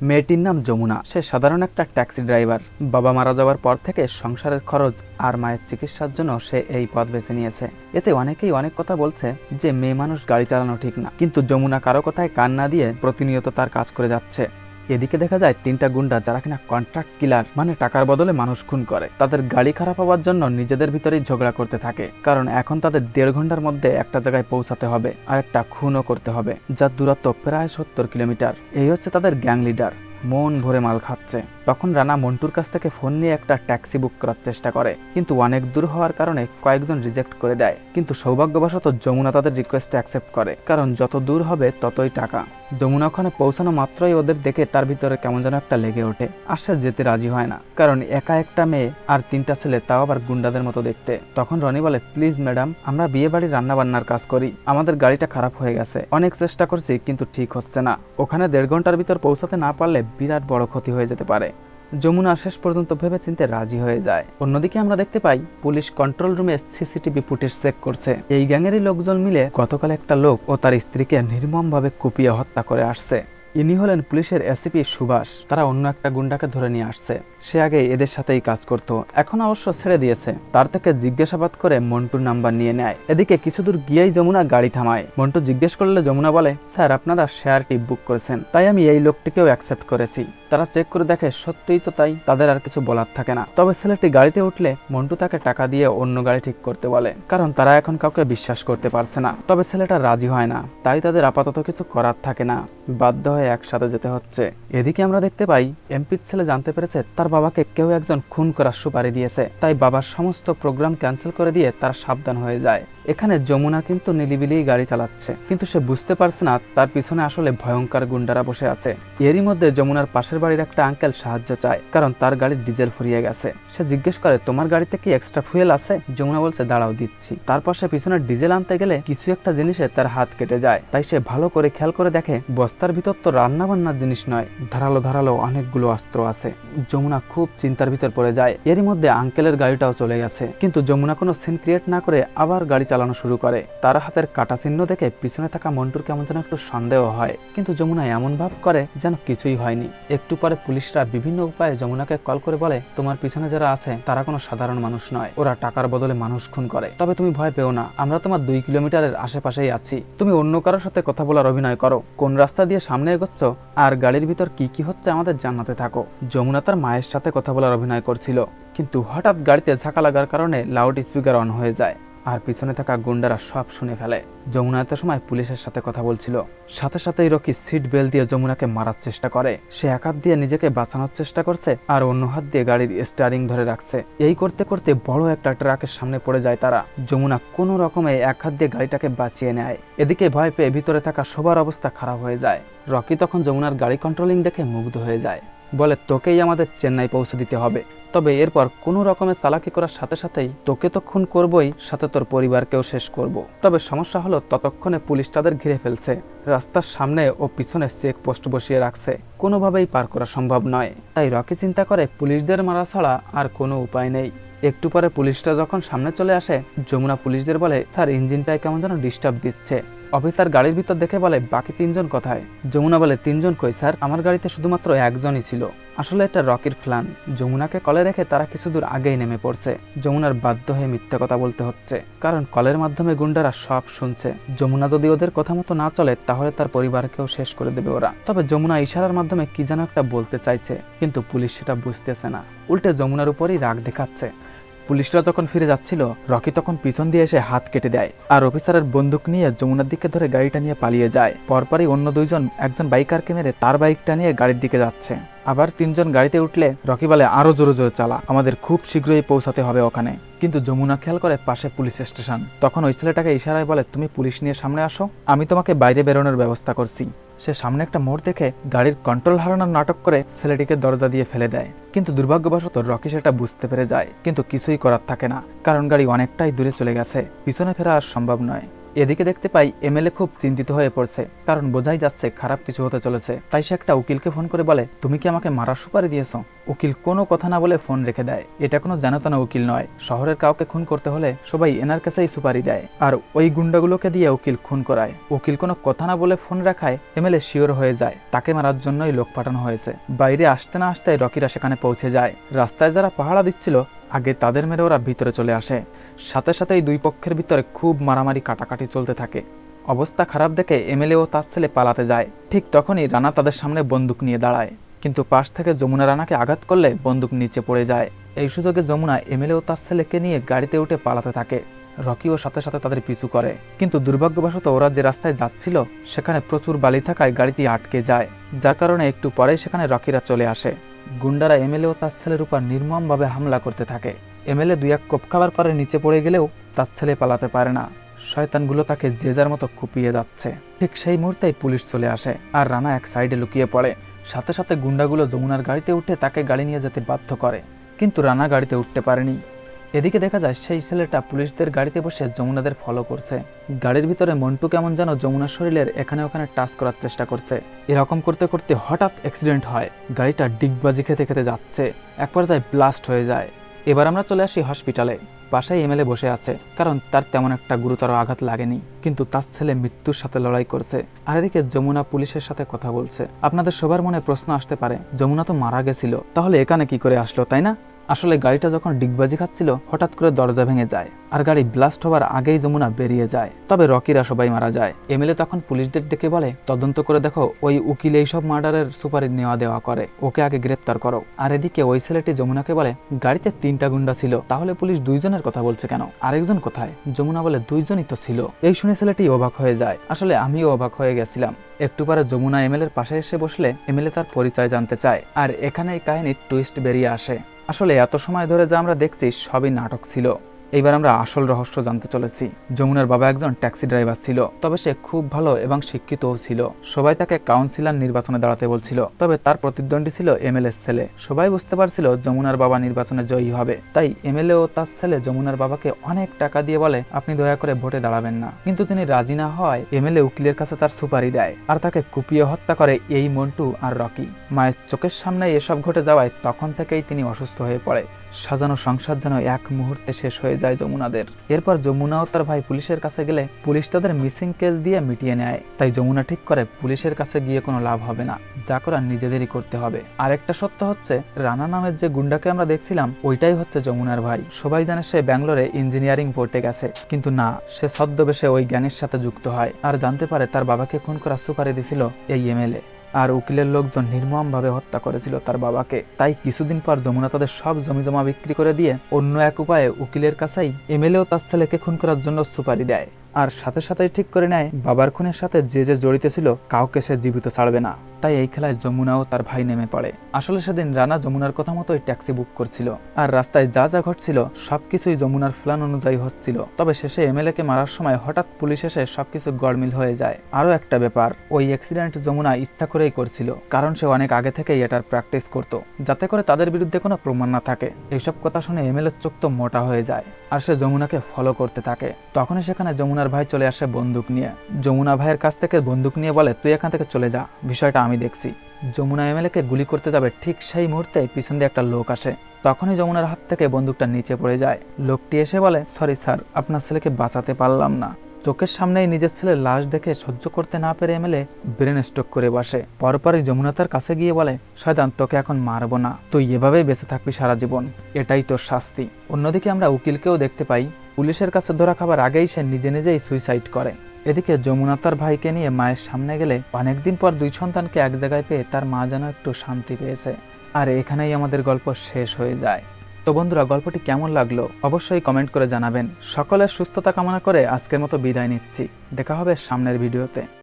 মেয়েটির নাম যমুনা। সে সাধারণ একটা ট্যাক্সি ড্রাইভার। বাবা মারা যাওয়ার পর থেকে সংসারের খরচ আর মায়ের চিকিৎসার জন্য সে এই পথ বেছে নিয়েছে। এতে অনেকেই অনেক কথা বলছে যে মেয়ে মানুষ গাড়ি চালানো ঠিক না, কিন্তু যমুনা কারো কথায় কান না দিয়ে প্রতিনিয়ত তার কাজ করে যাচ্ছে। এদিকে দেখা যায় তিনটা গুন্ডা, যারা কিনা কন্ট্রাক্ট কিলার, মানে টাকার বদলে মানুষ খুন করে, তাদের গাড়ি খারাপ হওয়ার জন্য নিজেদের ভিতরেই ঝগড়া করতে থাকে। কারণ এখন তাদের 1.5 ঘন্টার মধ্যে একটা জায়গায় পৌঁছাতে হবে আর একটা খুনও করতে হবে, যার দূরত্ব প্রায় 70 কিলোমিটার। এই হচ্ছে তাদের গ্যাং লিডার। মন ভরে মাল খাচ্ছে। তখন রানা মন্টুর কাছ থেকে ফোন নিয়ে একটা ট্যাক্সি বুক করার চেষ্টা করে, কিন্তু অনেক দূর হওয়ার কারণে কয়েকজন রিজেক্ট করে দেয়। কিন্তু সৌভাগ্যবশত যমুনা তাদের রিকোয়েস্ট অ্যাকসেপ্ট করে, কারণ যত দূর হবে ততই টাকা। যমুনা ওখানে পৌঁছানো মাত্রই ওদের দেখে তার ভিতরে কেমন যেন একটা লেগে ওঠে। আর সে যেতে রাজি হয় না, কারণ একা একটা মেয়ে আর 3টা ছেলে, তাও আবার গুন্ডাদের মতো দেখতে। তখন রনি বলে, প্লিজ ম্যাডাম, আমরা বিয়ে বাড়ির রান্না বান্নার কাজ করি, আমাদের গাড়িটা খারাপ হয়ে গেছে, অনেক চেষ্টা করছি কিন্তু ঠিক হচ্ছে না। ওখানে 1.5 ঘন্টার ভিতর পৌঁছাতে না পারলে বিরাট বড় ক্ষতি হয়ে যেতে পারে। যমুনা শেষ পর্যন্ত ভেবে চিনতে রাজি হয়ে যায়। অন্যদিকে আমরা দেখতে পাই পুলিশ কন্ট্রোল রুমে সিসিটিভি ফুটেজ চেক করছে। এই গ্যাংয়েরই লোকজন মিলে গতকাল একটা লোক ও তার স্ত্রীকে নির্মমভাবে কুপিয়ে হত্যা করে আসছে। ইনি হলেন পুলিশের এসিপি সুভাষ। তারা অন্য একটা গুন্ডাকে ধরে নিয়ে আসছে। সে আগে এদের সাথেই কাজ করত, এখন অবশ্য ছেড়ে দিয়েছে। তার থেকে জিজ্ঞাসাবাদ করে মন্টুর নাম্বার নিয়ে নেয়। এদিকে কিছু দূর গিয়েই যমুনা গাড়ি থামায়। মন্টু জিজ্ঞেস করলে যমুনা বলে, স্যার, আপনারা শেয়ার টিপ বুক করেছেন, তাই আমি এই লোকটিকেও অ্যাকসেপ্ট করেছি। তারা চেক করে দেখে সত্যিই তো তাই। তাদের আর কিছু বলার থাকে না। তবে ছেলেটি গাড়িতে উঠলে মন্টু তাকে টাকা দিয়ে অন্য গাড়ি ঠিক করতে বলে, কারণ তারা এখন কাউকে বিশ্বাস করতে পারছে না। তবে ছেলেটা রাজি হয় না, তাই তাদের আপাতত কিছু করার থাকে না, বাধ্য হয়ে একসাথে যেতে হচ্ছে। এদিকে আমরা দেখতে পাই এমপির ছেলে জানতে পেরেছে তার বাবাকে কেউ একজন খুন করার সুপারি দিয়েছে, তাই বাবার সমস্ত প্রোগ্রাম ক্যান্সেল করে দিয়ে তারা সাবধান হয়ে যায়। এখানে যমুনা কিন্তু নিলিবিলি গাড়ি চালাচ্ছে, কিন্তু সে বুঝতে পারছে না তার পিছনে আসলে ভয়ঙ্কর গুন্ডারা বসে আছে। এরই মধ্যে যমুনার পাশের বাড়ির একটা আঙ্কেল সাহায্য চায়, কারণ তার গাড়ির ডিজেল ফুরিয়ে গেছে। সে জিজ্ঞেস করে, তোমার গাড়িতে কি এক্সট্রা ফুয়েল আছে? যমুনা বলছে, দাঁড়াও দিচ্ছি। তারপর সে পিছনে ডিজেল আনতে গেলে কিছু একটা জিনিসে তার হাত কেটে যায়। তাই সে ভালো করে খেয়াল করে দেখে বস্তার ভিতর তো রান্না বান্নার জিনিস নয়, ধারালো ধারালো অনেকগুলো অস্ত্র আছে। যমুনা খুব চিন্তার ভিতর পড়ে যায়। এরই মধ্যে আঙ্কেলের গাড়িটাও চলে গেছে, কিন্তু যমুনা কোনো সিন ক্রিয়েট না করে আবার গাড়ি চালানো শুরু করে। তার হাতের কাটা চিহ্ন দেখে পিছনে থাকা মন্টুর কেমন যেন একটু সন্দেহ হয়, কিন্তু যমুনা এমন ভাব করে যেন কিছুই হয়নি। একটু পরে পুলিশরা বিভিন্ন উপায়ে যমুনাকে কল করে বলে, তোমার পিছনে যারা আছে তারা কোনো সাধারণ মানুষ নয়, ওরা টাকার বদলে মানুষ খুন করে। তবে তুমি ভয় পেও না, আমরা তোমার 2 কিলোমিটারের আশেপাশেই আছি, তুমি অন্য কারোর সাথে কথা বলার অভিনয় করো, কোন রাস্তা দিয়ে সামনে এগোচ্ছ আর গাড়ির ভিতর কি কি হচ্ছে আমাদের জানাতে থাকো। যমুনা তার মায়ের সাথে কথা বলার অভিনয় করছিল, কিন্তু হঠাৎ গাড়িতে ধাক্কা লাগার কারণে লাউড স্পিকার অন হয়ে যায় আর পিছনে থাকা গুন্ডারা সব শুনে ফেলে। যমুনা এত সময় পুলিশের সাথে কথা বলছিল। সাথে সাথেই রকি সিট বেল্ট দিয়ে যমুনাকে মারার চেষ্টা করে। সে এক হাত দিয়ে নিজেকে বাঁচানোর চেষ্টা করছে আর অন্য হাত দিয়ে গাড়ির স্টিয়ারিং ধরে রাখছে। এই করতে করতে বড় একটা ট্রাকের সামনে পড়ে যায় তারা। যমুনা কোনো রকমে এক হাত দিয়ে গাড়িটাকে বাঁচিয়ে নেয়। এদিকে ভয় পেয়ে ভিতরে থাকা সবার অবস্থা খারাপ হয়ে যায়। রকি তখন যমুনার গাড়ি কন্ট্রোলিং দেখে মুগ্ধ হয়ে যায়, বলে, তোকেই আমাদের চেন্নাই পৌঁছে দিতে হবে, তবে এরপর কোনো রকমের চালাকি করার সাথে সাথেই তোকে তো খুন করবই, সাথে তোর পরিবারকেও শেষ করব। তবে সমস্যা হলো ততক্ষণে পুলিশ তাদের ঘিরে ফেলছে। রাস্তার সামনে ও পিছনে চেক পোস্ট বসিয়ে রাখছে, কোনোভাবেই পার করা সম্ভব নয়। তাই রকি চিন্তা করে পুলিশদের মারা ছাড়া আর কোনো উপায় নেই। একটু পরে পুলিশটা যখন সামনে চলে আসে, যমুনা পুলিশদের বলে, স্যার, ইঞ্জিনটায় কেমন যেন ডিস্টার্ব দিচ্ছে। অফিসার গাড়ির ভিতর দেখে বলে, বাকি 3 জন কোথায়? যমুনা বলে, 3 জন কই স্যার, আমার গাড়িতে শুধুমাত্র একজনই ছিল। আসলে এটা রকির প্ল্যান। যমুনাকে কলে রেখে তারা কিছু দূর আগেই নেমে পড়ছে। যমুনার বাধ্য হয়ে মিথ্যা কথা বলতে হচ্ছে, কারণ কলের মাধ্যমে গুন্ডারা সব শুনছে। যমুনা যদি ওদের কথা মতো না চলে তাহলে তার পরিবারকেও শেষ করে দেবে ওরা। তবে যমুনা ইশারার মাধ্যমে কি যেন একটা বলতে চাইছে, কিন্তু পুলিশ সেটা বুঝতেছে না, উল্টে যমুনার উপরই রাগ দেখাচ্ছে। পুলিশরা যখন ফিরে যাচ্ছিল, রকি তখন পিছন দিয়ে এসে হাত কেটে দেয় আর অফিসারের বন্দুক নিয়ে যমুনার দিকে ধরে গাড়িটা নিয়ে পালিয়ে যায়। পরপরই অন্য 2 জন একজন বাইকারকে মেরে তার বাইকটা নিয়ে গাড়ির দিকে যাচ্ছে। আবার 3 জন গাড়িতে উঠলে রকি বলে, আরো জোরে জোরে চালা, আমাদের খুব শীঘ্রই পৌঁছাতে হবে ওখানে। কিন্তু যমুনা খেয়াল করে পাশে পুলিশ স্টেশন। তখন ওই ছেলেটাকে ইশারায় বলে, তুমি পুলিশ নিয়ে সামনে আসো, আমি তোমাকে বাইরে বেরোনোর ব্যবস্থা করছি। সে সামনে একটা মোড় দেখে গাড়ির কন্ট্রোল হারানোর নাটক করে ছেলেটিকে দরজা দিয়ে ফেলে দেয়, কিন্তু দুর্ভাগ্যবশত রকি সেটা বুঝতে পেরে যায়। কিন্তু কিছুই করার থাকে না, কারণ গাড়ি অনেকটাই দূরে চলে গেছে, পিছনে ফেরা আর সম্ভব নয়। এদিকে দেখতে পাই এমএলএ খুব চিন্তিত হয়ে পড়ছে, কারণ বোঝাই যাচ্ছে খারাপ কিছু হতে চলেছে। তাই সে একটা উকিলকে ফোন করে বলে, তুমি কি আমাকে মারার সুপারি দিয়েছো? উকিল কোনো কথা না বলে ফোন রেখে দেয়। এটা কোনো জানাতানা উকিল নয়, শহরের কাউকে খুন করতে হলে সবাই এনার কাছেই সুপারি দেয়, আর ওই গুন্ডাগুলোকে দিয়ে উকিল খুন করায়। উকিল কোনো কথা না বলে ফোন রাখায় এমএলএ শিওর হয়ে যায় তাকে মারার জন্যই লোক পাঠানো হয়েছে। বাইরে আসতে না আসতে রকিরা সেখানে পৌঁছে যায়। রাস্তায় যারা পাহারা দিচ্ছিল আগে তাদের মেরে ওরা ভিতরে চলে আসে। সাথে সাথেই দুই পক্ষের ভিতরে খুব মারামারি কাটাকাটি চলতে থাকে। অবস্থা খারাপ দেখে এমএলএ ও তার ছেলে পালাতে যায়। ঠিক তখনই রানা তাদের সামনে বন্দুক নিয়ে দাঁড়ায়, কিন্তু পাশ থেকে যমুনা রানাকে আঘাত করলে বন্দুক নিচে পড়ে যায়। এই সুযোগে যমুনা এমএলএ ও তার ছেলেকে নিয়ে গাড়িতে উঠে পালাতে থাকে। রকিও সাথে সাথে তাদের পিছু করে, কিন্তু দুর্ভাগ্যবশত ওরা যে রাস্তায় যাচ্ছিল সেখানে প্রচুর বালি থাকায় গাড়িটি আটকে যায়, যার কারণে একটু পরেই সেখানে রকিরা চলে আসে। গুন্ডারা এমএলএ ও তার ছেলের উপর নির্মমভাবে হামলা করতে থাকে। এমএলএ দুই এক কোপ খাবার পরে নিচে পড়ে গেলেও তার ছেলে পালাতে পারে না। শয়তানগুলো তাকে যে যার মতো কুপিয়ে যাচ্ছে। ঠিক সেই মুহূর্তেই পুলিশ চলে আসে আর রানা এক সাইডে লুকিয়ে পড়ে। সাথে সাথে গুন্ডাগুলো যমুনার গাড়িতে উঠে তাকে গাড়ি নিয়ে যেতে বাধ্য করে, কিন্তু রানা গাড়িতে উঠতে পারেনি। এদিকে দেখা যায় সেই ছেলেটা পুলিশদের গাড়িতে বসে যমুনাদের ফলো করছে। গাড়ির ভিতরে মন্টু কেমন যেন যমুনার শরীরের এখানে ওখানে টাচ করার চেষ্টা করছে। এরকম করতে করতে হঠাৎ অ্যাক্সিডেন্ট হয়। গাড়িটা ডিগবাজি খেতে খেতে যাচ্ছে, এক পর্যায়ে ব্লাস্ট হয়ে যায়। এবার আমরা চলে আসি হসপিটালে। পাশেই এমএলএ বসে আছে, কারণ তার তেমন একটা গুরুতর আঘাত লাগেনি, কিন্তু তার ছেলে মৃত্যুর সাথে লড়াই করছে। আর এদিকে যমুনা পুলিশের সাথে কথা বলছে। আপনাদের সবার মনে প্রশ্ন আসতে পারে, যমুনা তো মারা গেছিল, তাহলে এখানে কি করে আসলো, তাই না? আসলে গাড়িটা যখন ডিগবাজি খাচ্ছিল হঠাৎ করে দরজা ভেঙে যায় আর গাড়ি ব্লাস্ট হবার আগেই যমুনা বেরিয়ে যায়। তবে রকিরা সবাই মারা যায়। এমএলএ তখন পুলিশদের ডেকে বলে, তদন্ত করে দেখো ওই উকিল এইসব মার্ডারের সুপারি নেওয়া দেওয়া করে, ওকে আগে গ্রেপ্তার করো। আর এদিকে ওই ছেলেটি যমুনাকে বলে, গাড়িতে 3টা গুন্ডা ছিল, তাহলে পুলিশ 2জনের কথা বলছে কেন? আরেকজন কোথায়? যমুনা বলে, 2জনই তো ছিল। এই শুনে ছেলেটি অবাক হয়ে যায়। আসলে আমিও অবাক হয়ে গেছিলাম। একটু পরে যমুনা এমএলএর পাশে এসে বসলে এমএলএ তার পরিচয় জানতে চায়, আর এখানেই কাহিনীর টুইস্ট বেরিয়ে আসে। আসলে এত সময় ধরে যা আমরা দেখছি সবই নাটক ছিল। এইবার আমরা আসল রহস্য জানতে চলেছি। যমুনার বাবা একজন ট্যাক্সি ড্রাইভার ছিল, তবে সে খুব ভালো এবং শিক্ষিতও ছিল। সবাই তাকে কাউন্সিলর নির্বাচনে দাঁড়াতে বলছিল, তবে তার প্রতিদ্বন্দ্বী ছিল এমএলএর ছেলে। সবাই বুঝতে পারছিল যমুনার বাবা নির্বাচনে জয়ী হবে, তাই এমএলএ ও তার ছেলে যমুনার বাবাকে অনেক টাকা দিয়ে বলে, আপনি দয়া করে ভোটে দাঁড়াবেন না। কিন্তু তিনি রাজি না হয় এমএলএ উকিলের কাছে তার সুপারি দেয়, আর তাকে কুপিয়ে হত্যা করে এই মন্টু আর রকি। মায়ের চোখের সামনে এসব ঘটে যাওয়ায় তখন থেকেই তিনি অসুস্থ হয়ে পড়ে। সাজানো সংসার যেন এক মুহূর্তে শেষ হয়ে যায় যমুনাদের। এরপর যমুনা ও তার ভাই পুলিশের কাছে গেলে পুলিশ তাদের মিসিং কেস দিয়ে মিটিয়ে নেয়। তাই যমুনা ঠিক করে পুলিশের কাছে গিয়ে কোনো লাভ হবে না, যা করার নিজেদেরই করতে হবে। আরেকটা সত্য হচ্ছে, রানা নামের যে গুন্ডাকে আমরা দেখছিলাম ওইটাই হচ্ছে যমুনার ভাই। সবাই জানে সে ব্যাঙ্গালোরে ইঞ্জিনিয়ারিং পড়তে গেছে, কিন্তু না, সে ছদ্মবেশে ওই গ্যাংয়ের সাথে যুক্ত হয় আর জানতে পারে তার বাবাকে খুন করার সুপারি দিছিল এই এমএলএ। আর উকিলের লোকজন নির্মমভাবে হত্যা করেছিল তার বাবাকে। তাই কিছুদিন পর যমুনা তাদের সব জমিজমা বিক্রি করে দিয়ে অন্য এক উপায়ে উকিলের কাছেই এমএলএ ও তার ছেলেকে খুন করার জন্য সুপারি দেয়। আর সাথে সাথেই ঠিক করে নেয় বাবার খুনের সাথে যে যে জড়িত ছিল কাউকে সে জীবিত ছাড়বে না। তাই এই খেলায় যমুনা ও তার ভাই নেমে পড়ে। আসলে সেদিন রানা যমুনার কথা মতোই ট্যাক্সি বুক করছিল, আর রাস্তায় যা যা ঘটছিল সবকিছুই যমুনার প্ল্যান অনুযায়ী হচ্ছিল। তবে শেষে এমএলএ কে মারার সময় হঠাৎ পুলিশ এসে সবকিছু গড়মিল হয়ে যায়। আরো একটা ব্যাপার, ওই অ্যাক্সিডেন্ট যমুনা ইচ্ছা করেই করছিল, কারণ সে অনেক আগে থেকেই এটার প্র্যাকটিস করত, যাতে করে তাদের বিরুদ্ধে কোনো প্রমাণ না থাকে। এইসব কথা শুনে এমএলএর চোখ তো মোটা হয়ে যায়, আর সে যমুনাকে ফলো করতে থাকে। তখনই সেখানে যমুনার ভাই চলে আসে বন্দুক নিয়ে। যমুনা ভাইয়ের কাছ থেকে বন্দুক নিয়ে বলে, তুই এখান থেকে চলে যা, বিষয়টা আমি দেখছি। যমুনা এমএলএ কে গুলি করতে যাবে, ঠিক সেই মুহূর্তে পিছন দিয়ে একটা লোক আসে। তখনই যমুনার হাত থেকে বন্দুকটা নিচে পড়ে যায়। লোকটি এসে বলে, সরি স্যার, আপনার ছেলেকে বাঁচাতে পারলাম না। চোখের সামনেই নিজের ছেলের লাশ দেখে সহ্য করতে না পেরে এমএলএ ব্রেন স্ট্রোক করে বসে। পরপরই যমুনা তার কাছে গিয়ে বলে, শয়তান, তোকে এখন মারবো না, তুই এভাবেই বেঁচে থাকবি সারা জীবন, এটাই তোর শাস্তি। অন্যদিকে আমরা উকিলকেও দেখতে পাই, পুলিশের কাছে ধরা খাবার আগেই সে নিজে নিজেই সুইসাইড করে। এদিকে যমুনা তার ভাইকে নিয়ে মায়ের সামনে গেলে অনেকদিন পর দুই সন্তানকে এক জায়গায় পেয়ে তার মা যেন একটু শান্তি পেয়েছে। আর এখানেই আমাদের গল্প শেষ হয়ে যায়। তো বন্ধুরা, গল্পটি কেমন লাগলো অবশ্যই কমেন্ট করে জানাবেন। সকলের সুস্থতা কামনা করে আজকের মতো বিদায় নিচ্ছি। দেখা হবে সামনের ভিডিওতে।